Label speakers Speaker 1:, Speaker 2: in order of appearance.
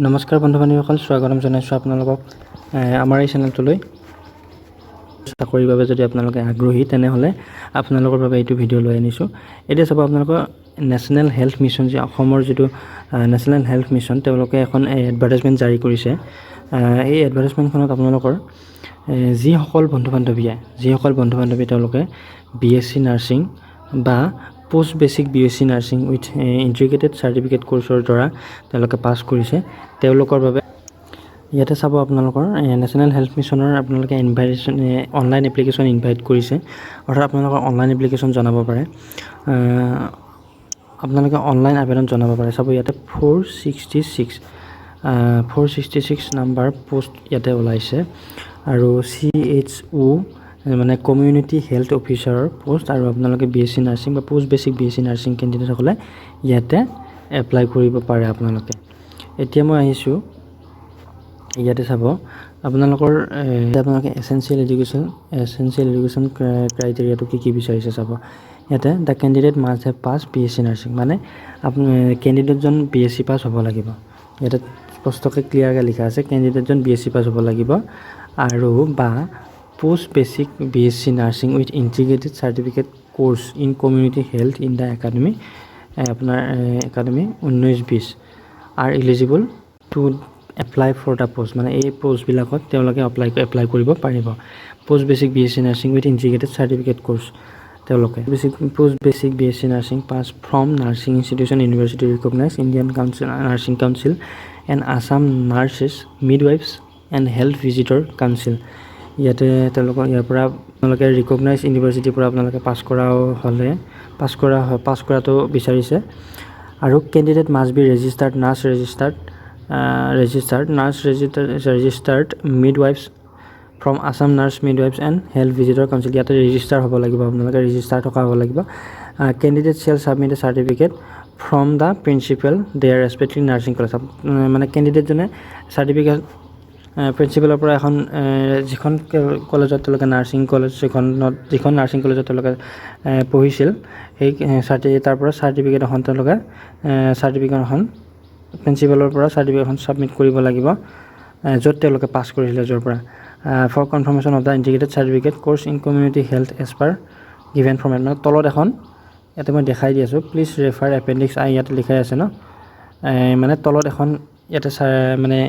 Speaker 1: নমস্কাৰ বন্ধু বান্ধৱীসকল, স্বাগতম জনাইছোঁ আপোনালোকক আমাৰ এই চেনেলটোলৈ। চাকৰিৰ বাবে যদি আপোনালোকে আগ্ৰহী তেনেহ'লে আপোনালোকৰ বাবে এইটো ভিডিঅ' লৈ আনিছোঁ। এতিয়া চাব, আপোনালোকৰ নেশ্যনেল হেল্থ মিছন, যে অসমৰ যিটো নেশ্যনেল হেল্থ মিছন, তেওঁলোকে এখন এডভাৰটাইজমেণ্ট জাৰি কৰিছে। এই এডভাৰটাইজমেণ্টখনত আপোনালোকৰ যিসকল বন্ধু বান্ধৱীয়ে তেওঁলোকে BSc নাৰ্ছিং বা post basic BSc nursing with integrated certificate কোৰ্চৰ দ্বাৰা তেওঁলোকে পাছ কৰিছে, তেওঁলোকৰ বাবে ইয়াতে চাব আপোনালোকৰ নেশ্যনেল হেল্থ মিছনৰ আপোনালোকে ইনভাইটেশ্যন অনলাইন এপ্লিকেশ্যন ইনভাইট কৰিছে, অৰ্থাৎ আপোনালোকৰ অনলাইন এপ্লিকেশ্যন জনাব পাৰে। আপোনালোকে অনলাইন আবেদন জনাব পাৰে। চাব ইয়াতে 466 নাম্বাৰ পোষ্ট ইয়াতে ওলাইছে, আৰু CHO মানে কমিউনিটি হেল্থ অফিচাৰৰ পোষ্ট, আৰু আপোনালোকে BSc নাৰ্ছিং বা পোষ্ট বেচিক BSc নাৰ্ছিং কেণ্ডিডেটসকলে ইয়াতে এপ্লাই কৰিব পাৰে আপোনালোকে। এতিয়া মই আহিছোঁ, ইয়াতে চাব আপোনালোকৰ এছেঞ্চিয়েল এডুকেশ্যন ক্ৰাইটেৰিয়াটো কি বিচাৰিছে। চাব ইয়াতে the candidate must have pass BSc nursing, মানে কেণ্ডিডেটজন BSc পাছ হ'ব লাগিব। ইয়াতে স্পষ্টকৈ ক্লিয়াৰকৈ লিখা আছে, কেণ্ডিডেটজন BSc পাছ হ'ব লাগিব, আৰু বা post basic BSc nursing with integrated certificate course in community health in the academy, আপোনাৰ academy 19-20 are eligible to apply for the post, মানে এই পোষ্টবিলাকত তেওঁলোকে এপ্লাই কৰিব পাৰিব। Post basic BSc nursing with integrated certificate course, তেওঁলোকে post basic BSc nursing pass from nursing institution university recognise Indian council nursing council and Assam nurses midwives and health visitor council. ইয়াতে তেওঁলোকৰ ইয়াৰ পৰা আপোনালোকে ৰিকগনাইজ ইউনিভাৰ্চিটিৰ পৰা আপোনালোকে পাছ কৰাটো বিচাৰিছে। আৰু candidate must be registered midwives from Assam nurse midwives and health visitor council. ইয়াতে ৰেজিষ্টাৰ হ'ব লাগিব, আপোনালোকে ৰেজিষ্টাৰ থকা হ'ব লাগিব। Candidate shall submit a certificate from the principal their respective nursing college, মানে কেণ্ডিডেটজনে চাৰ্টিফিকেট প্ৰিন্সিপালৰ পৰা যিখন কলেজত তেওঁলোকে যিখন নাৰ্ছিং কলেজত তেওঁলোকে পঢ়িছিল, সেই তাৰ পৰা চাৰ্টিফিকেট এখন প্ৰিন্সিপালৰ পৰা চাৰ্টিফিকেটখন ছাবমিট কৰিব লাগিব, য'ত তেওঁলোকে পাছ কৰিছিলে, য'ৰ পৰা for confirmation of the integrated certificate course in community health as per given format. মানে তলত এখন ইয়াতে মই দেখাই দি আছোঁ, প্লিজ ৰেফাৰ এপেণ্ডিক্স I, ইয়াতে লিখাই আছে ন, মানে তলত এখন ইয়াতে মানে